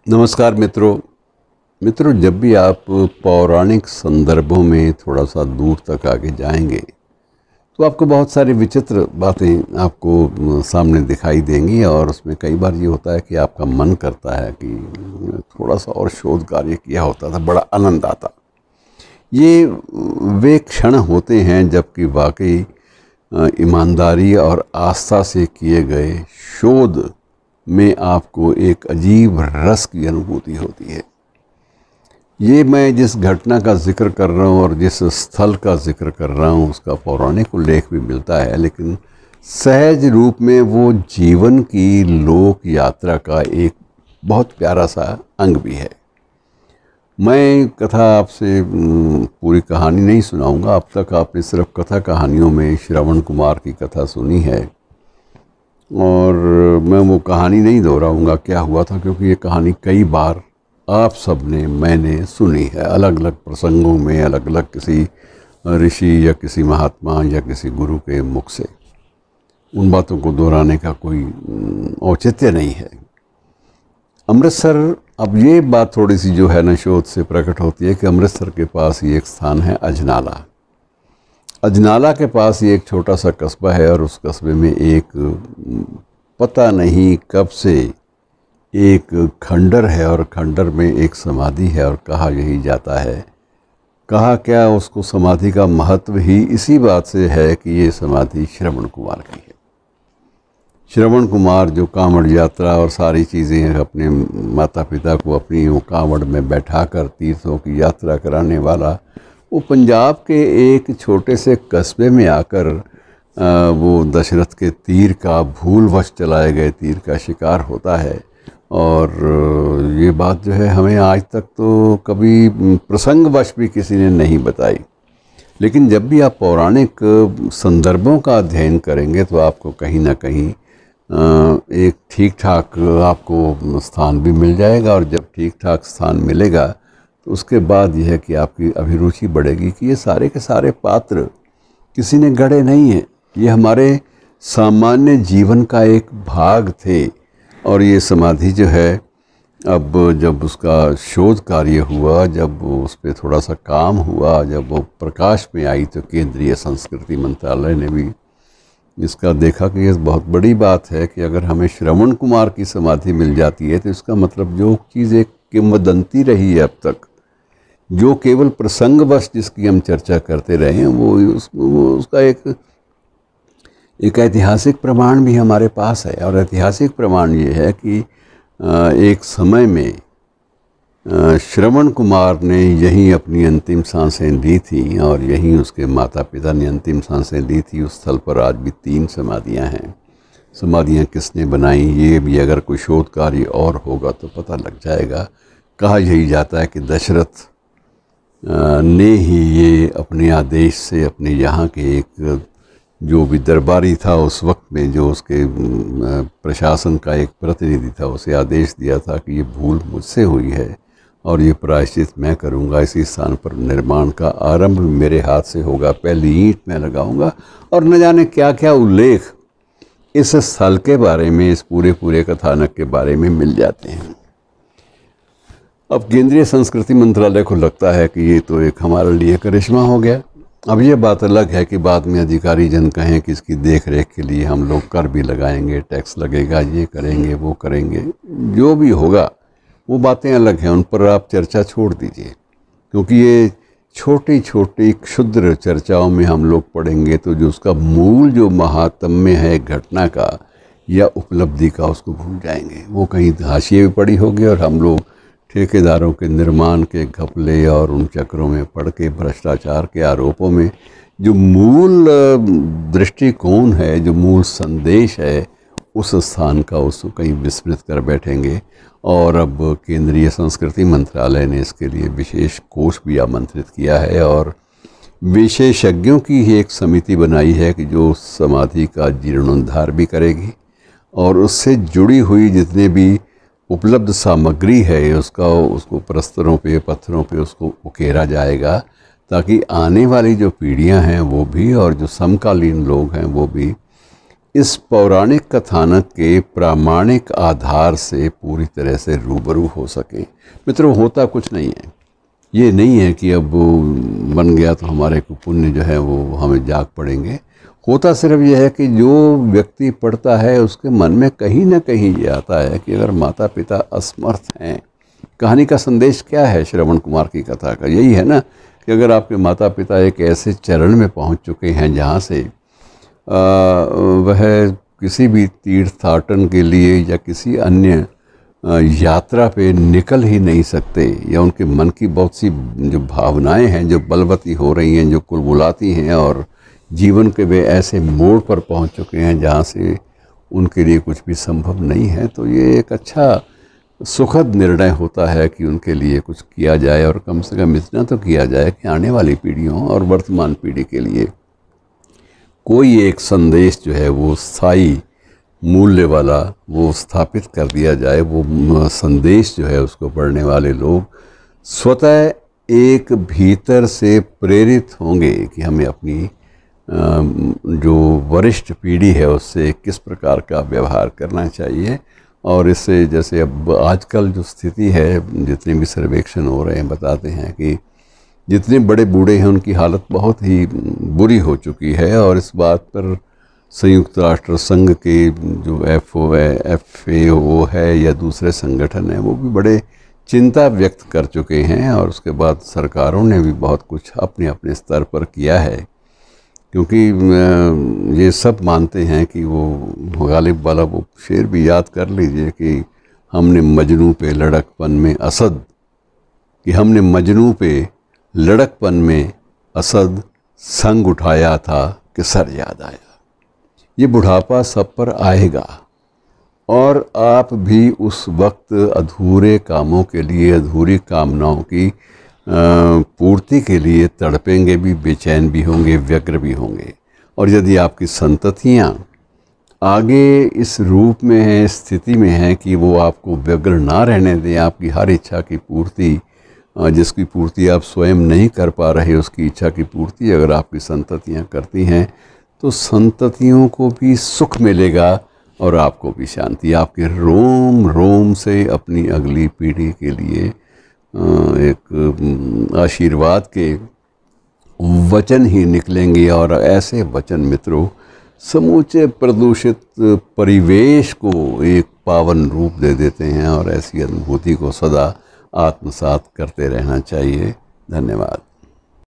नमस्कार मित्रों। जब भी आप पौराणिक संदर्भों में थोड़ा सा दूर तक आगे जाएंगे तो आपको बहुत सारी विचित्र बातें आपको सामने दिखाई देंगी और उसमें कई बार ये होता है कि आपका मन करता है कि थोड़ा सा और शोध कार्य किया होता था, बड़ा आनंद आता। ये वे क्षण होते हैं जबकि वाकई ईमानदारी और आस्था से किए गए शोध में आपको एक अजीब रस की अनुभूति होती है। ये मैं जिस घटना का जिक्र कर रहा हूँ और जिस स्थल का जिक्र कर रहा हूँ उसका पौराणिक उल्लेख भी मिलता है, लेकिन सहज रूप में वो जीवन की लोक यात्रा का एक बहुत प्यारा सा अंग भी है। मैं कथा आपसे पूरी कहानी नहीं सुनाऊंगा। अब तक आपने सिर्फ कथा कहानियों में श्रवण कुमार की कथा सुनी है और मैं वो कहानी नहीं दोहराऊंगा क्या हुआ था, क्योंकि ये कहानी कई बार आप सब ने मैंने सुनी है अलग अलग प्रसंगों में, अलग अलग किसी ऋषि या किसी महात्मा या किसी गुरु के मुख से। उन बातों को दोहराने का कोई औचित्य नहीं है। अमृतसर, अब ये बात थोड़ी सी जो है ना शोध से प्रकट होती है कि अमृतसर के पास ही एक स्थान है अजनाला। अजनाला के पास ही एक छोटा सा कस्बा है और उस कस्बे में एक पता नहीं कब से एक खंडर है और खंडर में एक समाधि है और कहा यही जाता है, कहा क्या उसको समाधि का महत्व ही इसी बात से है कि ये समाधि श्रवण कुमार की है। श्रवण कुमार जो कांवड़ यात्रा और सारी चीज़ें अपने माता पिता को अपनी वो कांवड़ में बैठाकर तीर्थों की यात्रा कराने वाला, वो पंजाब के एक छोटे से कस्बे में आकर वो दशरथ के तीर का भूलवश चलाए गए तीर का शिकार होता है। और ये बात जो है हमें आज तक तो कभी प्रसंगवश भी किसी ने नहीं बताई, लेकिन जब भी आप पौराणिक संदर्भों का अध्ययन करेंगे तो आपको कहीं ना कहीं एक ठीक ठाक आपको स्थान भी मिल जाएगा। और जब ठीक ठाक स्थान मिलेगा तो उसके बाद यह है कि आपकी अभिरुचि बढ़ेगी कि ये सारे के सारे पात्र किसी ने गढ़े नहीं हैं, ये हमारे सामान्य जीवन का एक भाग थे। और ये समाधि जो है, अब जब उसका शोध कार्य हुआ, जब उस पर थोड़ा सा काम हुआ, जब वो प्रकाश में आई तो केंद्रीय संस्कृति मंत्रालय ने भी इसका देखा कि ये बहुत बड़ी बात है कि अगर हमें श्रवण कुमार की समाधि मिल जाती है तो इसका मतलब जो चीज़ एक किंवदंती रही है अब तक, जो केवल प्रसंगवश जिसकी हम चर्चा करते रहे हैं, वो उसका एक ऐतिहासिक प्रमाण भी हमारे पास है। और ऐतिहासिक प्रमाण ये है कि एक समय में श्रवण कुमार ने यहीं अपनी अंतिम सांसें ली थी और यहीं उसके माता पिता ने अंतिम सांसें ली थी। उस स्थल पर आज भी 3 समाधियां हैं। समाधियां किसने बनाई ये भी अगर कोई शोध कार्य और होगा तो पता लग जाएगा। कहा यही जाता है कि दशरथ ने ही ये अपने आदेश से अपने यहाँ के एक जो भी दरबारी था उस वक्त में, जो उसके प्रशासन का एक प्रतिनिधि था, उसे आदेश दिया था कि ये भूल मुझसे हुई है और ये प्रायश्चित मैं करूँगा। इसी स्थान पर निर्माण का आरंभ मेरे हाथ से होगा, पहली ईंट मैं लगाऊंगा। और न जाने क्या क्या उल्लेख इस स्थल के बारे में, इस पूरे कथानक के बारे में मिल जाते हैं। अब केंद्रीय संस्कृति मंत्रालय को लगता है कि ये तो एक हमारे लिए करिश्मा हो गया। अब ये बात अलग है कि बाद में अधिकारी जन कहें कि इसकी देख रेख के लिए हम लोग कर भी लगाएंगे, टैक्स लगेगा, ये करेंगे वो करेंगे, जो भी होगा वो बातें अलग हैं, उन पर आप चर्चा छोड़ दीजिए। क्योंकि ये छोटी छोटी क्षुद्र चर्चाओं में हम लोग पढ़ेंगे तो जो उसका मूल जो महात्म्य है घटना का या उपलब्धि का, उसको भूल जाएंगे। वो कहीं हाशिए में पड़ी होगी और हम लोग ठेकेदारों के निर्माण के घपले और उन चक्रों में पड़ के भ्रष्टाचार के आरोपों में जो मूल दृष्टिकोण है, जो मूल संदेश है उस स्थान का, उसको कहीं विस्मृत कर बैठेंगे। और अब केंद्रीय संस्कृति मंत्रालय ने इसके लिए विशेष कोष भी आमंत्रित किया है और विशेषज्ञों की ही एक समिति बनाई है कि जो समाधि का जीर्णोद्धार भी करेगी और उससे जुड़ी हुई जितने भी उपलब्ध सामग्री है उसको प्रस्तरों पे, पत्थरों पे उसको उकेरा जाएगा, ताकि आने वाली जो पीढ़ियां हैं वो भी और जो समकालीन लोग हैं वो भी इस पौराणिक कथानक के प्रामाणिक आधार से पूरी तरह से रूबरू हो सकें। मित्रों, होता कुछ नहीं है, ये नहीं है कि अब बन गया तो हमारे को पुण्य जो है वो हमें जाग पड़ेंगे। होता सिर्फ यह है कि जो व्यक्ति पढ़ता है उसके मन में कहीं ना कहीं ये आता है कि अगर माता पिता असमर्थ हैं। कहानी का संदेश क्या है श्रवण कुमार की कथा का? यही है ना कि अगर आपके माता पिता एक ऐसे चरण में पहुंच चुके हैं जहां से वह किसी भी तीर्थाटन के लिए या किसी अन्य यात्रा पे निकल ही नहीं सकते, या उनके मन की बहुत सी जो भावनाएं हैं जो बलवती हो रही हैं, जो कुलबुलाती हैं, और जीवन के वे ऐसे मोड़ पर पहुंच चुके हैं जहां से उनके लिए कुछ भी संभव नहीं है, तो ये एक अच्छा सुखद निर्णय होता है कि उनके लिए कुछ किया जाए, और कम से कम इतना तो किया जाए कि आने वाली पीढ़ियों और वर्तमान पीढ़ी के लिए कोई एक संदेश जो है वो स्थायी मूल्य वाला वो स्थापित कर दिया जाए। वो संदेश जो है उसको पढ़ने वाले लोग स्वतः एक भीतर से प्रेरित होंगे कि हमें अपनी जो वरिष्ठ पीढ़ी है उससे किस प्रकार का व्यवहार करना चाहिए। और इससे जैसे अब आजकल जो स्थिति है, जितने भी सर्वेक्षण हो रहे हैं बताते हैं कि जितने बड़े बूढ़े हैं उनकी हालत बहुत ही बुरी हो चुकी है, और इस बात पर संयुक्त राष्ट्र संघ के जो FAO है या दूसरे संगठन हैं वो भी बड़े चिंता व्यक्त कर चुके हैं, और उसके बाद सरकारों ने भी बहुत कुछ अपने अपने स्तर पर किया है, क्योंकि ये सब मानते हैं कि वो गालिब वाला वो शेर भी याद कर लीजिए कि हमने मजनू पे लड़कपन में असद, कि हमने मजनू पे लड़कपन में असद संग उठाया था कि सर याद आया। ये बुढ़ापा सब पर आएगा, और आप भी उस वक्त अधूरे कामों के लिए, अधूरी कामनाओं की पूर्ति के लिए तड़पेंगे भी, बेचैन भी होंगे, व्यग्र भी होंगे। और यदि आपकी संततियाँ आगे इस रूप में हैं, स्थिति में हैं कि वो आपको व्यग्र ना रहने दें, आपकी हर इच्छा की पूर्ति, जिसकी पूर्ति आप स्वयं नहीं कर पा रहे, उसकी इच्छा की पूर्ति अगर आपकी संततियाँ करती हैं, तो संततियों को भी सुख मिलेगा और आपको भी शांति। आपके रोम रोम से अपनी अगली पीढ़ी के लिए एक आशीर्वाद के वचन ही निकलेंगे, और ऐसे वचन मित्रों समूचे प्रदूषित परिवेश को एक पावन रूप दे देते हैं, और ऐसी अनुभूति को सदा आत्मसात करते रहना चाहिए। धन्यवाद।